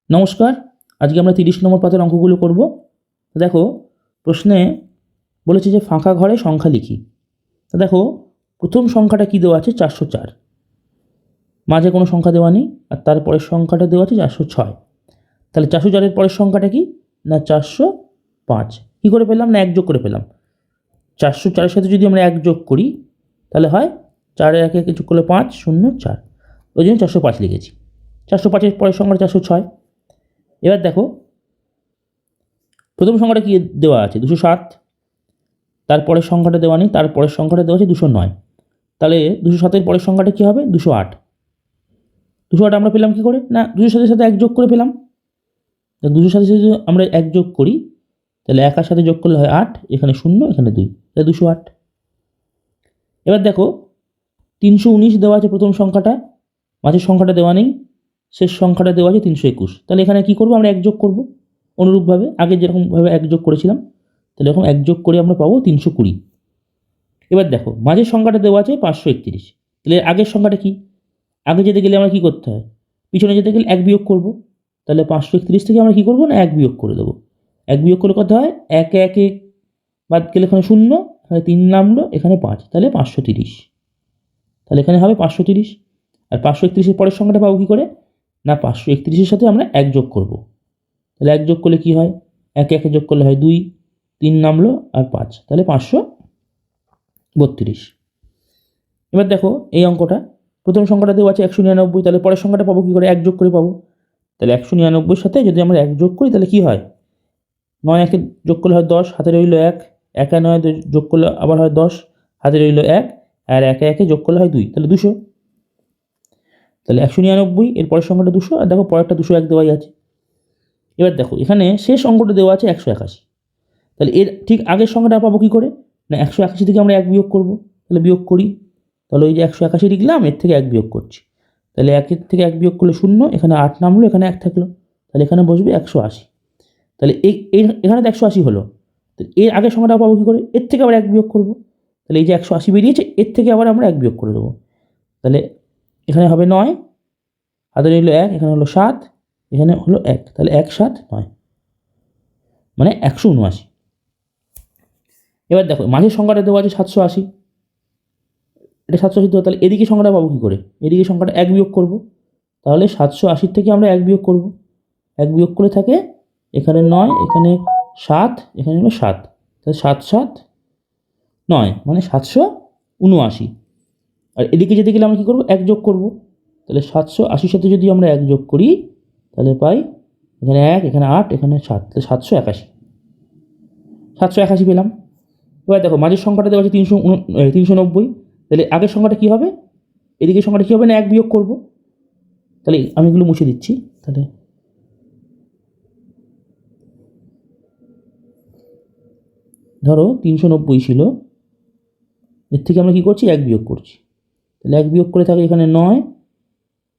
নমস্কার। আজকে আমরা 30 নম্বর পাতের অঙ্কগুলো করব। তো দেখো, প্রশ্নে বলেছে যে ফাঁকা ঘরে সংখ্যা লিখি। তো দেখো, প্রথম সংখ্যাটা কি দেওয়া আছে 404, মাঝে কোনো সংখ্যা দেওয়া নেই, আর তারপরের সংখ্যাটা দেওয়া আছে 406। তাহলে 404-এর পরের সংখ্যাটা কি না 405। কী করে পেলাম না এক যোগ করে পেলাম। 404-এর সাথে যদি আমরা এক যোগ করি তাহলে হয় 4-এর একে যোগ করলে 5 0 4, ওই জন্য 405 লিখেছি। 405-এর পরের সংখ্যাটা 406। এবার দেখো, প্রথম সংখ্যাটা কি দেওয়া আছে 207, তারপরের সংখ্যাটা দেওয়া নেই, তারপরের সংখ্যাটা দেওয়া আছে 209। তাহলে 207-এর পরের সংখ্যাটা কী হবে 208। 208 আমরা পেলাম কী করে না 207-এর সাথে এক যোগ করে পেলাম। 207-এর সাথে যদি আমরা এক যোগ করি তাহলে একার সাথে যোগ করলে হয় 8, এখানে 0 এখানে 2, তাহলে 208। এবার দেখো 319 দেওয়া আছে প্রথম সংখ্যাটা, মাঝের সংখ্যাটা দেওয়া নেই, শেষ সংখ্যাটা দেওয়া আছে 321। তাহলে এখানে কী করবো আমরা এক যোগ করবো অনুরূপভাবে, আগে যেরকমভাবে এক যোগ করেছিলাম। তাহলে এরকম এক যোগ করে আমরা পাবো 320। এবার দেখো মাঝের সংখ্যাটা দেওয়া আছে 531। তাহলে আগের সংখ্যাটা কি, আগে যেতে গেলে আমরা কী করতে হয়, পিছনে যেতে গেলে এক বিয়োগ করব। তাহলে 531 থেকে আমরা কী করবো না এক বিয়োগ করে দেবো। এক বিয়োগ করলে কত হয়, একে একে বাদ গেলে এখানে 0, এখানে 3 নামলো, এখানে 5, তাহলে 530। তাহলে এখানে হবে 530। আর 531-এর পরের সংখ্যাটা পাবো কী করে না 531-এর সাথে আমরা এক যোগ করব। তাহলে এক যোগ করলে কী হয়, একে একে যোগ করলে হয় 2, 3 নামলো আর 5, তাহলে 532। এবার দেখো এই অঙ্কটা, প্রথম সংখ্যাটা দেওয়া আছে 199, তাহলে পরের সংখ্যাটা পাবো কী করে এক যোগ করে পাবো। তাহলে 199-এর সাথে যদি আমরা এক যোগ করি তাহলে কী হয়, 9 একে যোগ করলে হয় 10, হাতে রইল 1, 1 আর 9 যোগ করলে আবার হয় 10, হাতে রইল 1, আর একে একে যোগ করলে হয় 2, তাহলে 200। তাহলে 199 এর পরের সংখ্যাটা 200, আর দেখো পরেরটা 201 দেওয়াই আছে। এবার দেখো এখানে শেষ অঙ্কটা দেওয়া আছে 181। তাহলে এর ঠিক আগের সংখ্যাটা পাবো কী করে না 181 থেকে আমরা এক বিয়োগ করব। তাহলে বিয়োগ করি, তাহলে ওই যে 181 লিখলাম, এর থেকে এক বিয়োগ করছি। তাহলে 1-এর থেকে এক বিয়োগ করলে 0, এখানে 8 নামলো, এখানে 1 থাকলো, তাহলে এখানে বসবে 180। তাহলে এখানে তো 180 হলো, তো এর আগের সংখ্যাটা পাবো কী করে, এর থেকে আবার এক বিয়োগ করব। তাহলে এই যে 180 বেরিয়েছে, এর থেকে আবার আমরা এক বিয়োগ করে দেবো। তাহলে এখানে হবে 9, হাতে রইল 1, এখানে হলো 7, এখানে হলো 1, তাহলে 1 7 9, মানে 179। এবার দেখো মাঝের সংখ্যাটা দেওয়া আছে 780, এটা 780 দেওয়া, তাহলে এদিকে সংখ্যাটা পাবো কী করে, এদিকে সংখ্যাটা এক বিয়োগ করব। তাহলে 780 থেকে আমরা এক বিয়োগ করব, এক বিয়োগ করে থাকে এখানে 9, এখানে 7, এখানে হলো 7, তাহলে 7 7 9, মানে 779। আর এদিকে যেতে গেলে আমরা কী করবো এক যোগ করব। তাহলে 780-র সাথে যদি আমরা এক যোগ করি তাহলে পাই এখানে 1, এখানে 8, এখানে 7, তাহলে 781। 781 পেলাম। এবার দেখো মাঝের সংখ্যাটা দেওয়া আছে 390, তাহলে আগের সংখ্যাটা কী হবে, এদিকে সংখ্যাটা কী হবে না এক বিয়োগ করব। তাহলে আমি এগুলো মুছে দিচ্ছি। তাহলে ধরো 390 ছিল, এর থেকে আমরা কী করছি এক বিয়োগ করছি। তাহলে এক বিয়োগ করে থাকে এখানে 9,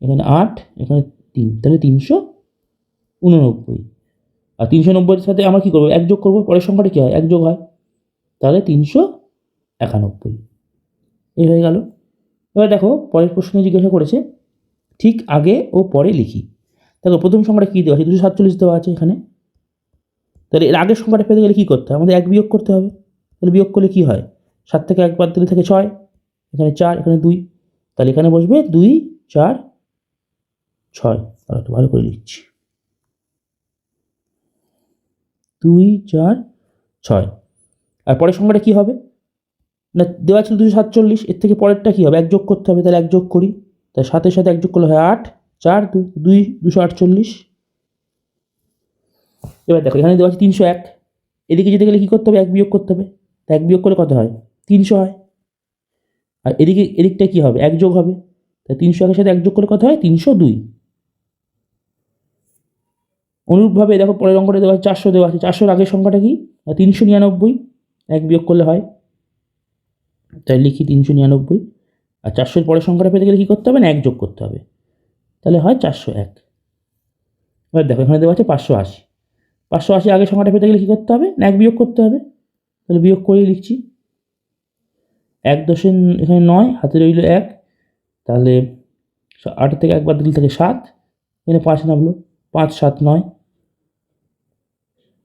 এখানে 8, এখানে 3, তাহলে 389। আর 390-এর সাথে আমরা কী করবো এক যোগ করবো, পরের সংখ্যাটা কী হয় এক যোগ হয়, তাহলে 391। এই হয়ে গেল। এবার দেখো পরের প্রশ্নে জিজ্ঞাসা করেছে ঠিক আগে ও পরে লিখি। দেখো প্রথম সংখ্যাটা কী দেওয়া আছে 247 দেওয়া আছে এখানে। তাহলে এর আগের সংখ্যাটা পেতে গেলে কী করতে হবে, আমাদের এক বিয়োগ করতে হবে। তাহলে বিয়োগ করলে কী হয়, 7 থেকে এক বাদ দিলে থাকে 6, এখানে 4, এখানে 2, তাহলে এখানে বসবে 2 4 6। আর একটু ভালো করে লিখছি, 2 4 6। আর পরের সংখ্যাটা কী হবে না দেওয়া ছিল 247, এর থেকে পরেরটা কী হবে এক যোগ করতে হবে। তাহলে এক যোগ করি, তাই 7-এর সাথে এক যোগ করলে হয় 8, 4 2 2 248। এবার দেখো এখানে দেওয়া আছে 301, এদিকে যেতে গেলে কী করতে হবে এক বিয়োগ করতে হবে। তা এক বিয়োগ করে কত হয় 300 হয়। আর এদিকটা কী হবে এক যোগ হবে, তাই 301-এর সাথে এক যোগ করলে কত হয় 302। অনুরূপভাবে দেখো পরের অঙ্কটা দেওয়া আছে 400 দেওয়া আছে, 400-এর আগের সংখ্যাটা কি 399, এক বিয়োগ করলে হয়, তাই লিখি 399। আর 400-এর পরের সংখ্যাটা পেতে গেলে কী করতে হবে না এক যোগ করতে হবে, তাহলে হয় 401। এবার দেখো এখানে দেওয়া আছে 580, 580 আগের সংখ্যাটা পেতে গেলে কী করতে হবে না এক বিয়োগ করতে হবে। তাহলে বিয়োগ করেই লিখছি, 1 10 এখানে 9, হাতে রইল 1, তাহলে 8 থেকে একবার দিলে থাকে 7, এখানে 5 নামলো, 5 7 9।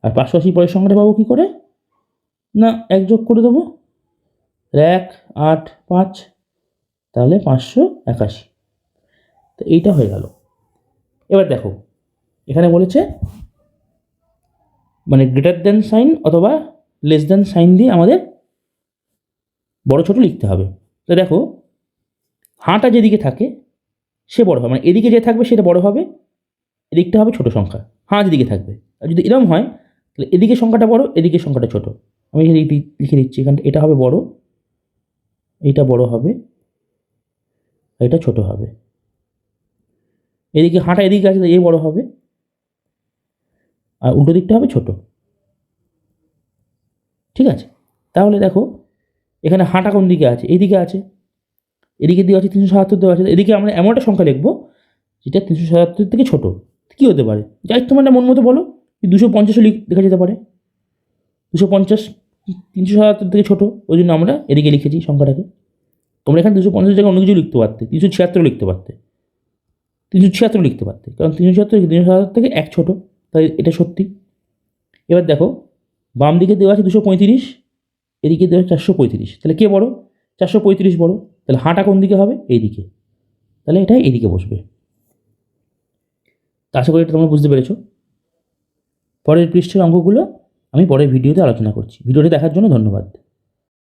আর 580 পরের সংখ্যাটা পাবো কী করে? না 1 যোগ করে দেবো, 1 8 5, তাহলে 581। তো এইটা হয়ে গেল। এবার দেখো এখানে বলেছে মানে গ্রেটার দেন সাইন অথবা লেস দেন সাইন দিয়ে আমাদের বড় ছোট লিখতে হবে। তো দেখো হাঁটা যেদিকে থাকে সে বড় হবে, মানে এদিকে যে থাকবে সেটা বড় হবে, এদিকটা হবে ছোট সংখ্যা, হাঁ যেদিকে থাকবে। আর যদি এরকম হয় তাহলে এদিকে সংখ্যাটা বড়, এদিকে সংখ্যাটা ছোট। আমি লিখে দিচ্ছি এখানটা, এটা হবে বড়, এইটা বড় হবে, এটা ছোট হবে। এদিকে হাঁটা এদিকে আছে, এই বড় হবে, আর উল্টো দিকটা হবে ছোট। ঠিক আছে, তাহলে দেখো এখানে হাঁটা কোন দিকে আছে? এইদিকে আছে, এদিকে দিয়ে আছে 377 দেওয়া আছে, এদিকে আমরা এমন একটা সংখ্যা লিখবো যেটা 377 থেকে ছোট। কী হতে পারে? যাই তোমার মন মতো বলো, 250 লেখা যেতে পারে, 250 377 থেকে ছোট, ওই জন্য আমরা এদিকে লিখেছি সংখ্যাটাকে। তোমরা এখানে 250 জায়গায় অন্য কিছু লিখতে পারতে, 376 লিখতে পারতে, 376 লিখতে পারতে, কারণ 377 থেকে এক ছোট, তাই এটা সত্যি। এবার দেখো বাম দিকে দেওয়া আছে 235, এদিকে দেওয়া আছে 435, তাহলে কে বড়? 435 বড়। তাহলে হাঁটা কোন দিকে হবে? এই দিকে, তাহলে এটা এইদিকে বসবে। তা আশা করি এটা তোমরা বুঝতে পেরেছো। পরের পৃষ্ঠের অঙ্কগুলো আমি পরের ভিডিওতে আলোচনা করছি। ভিডিওটি দেখার জন্য ধন্যবাদ।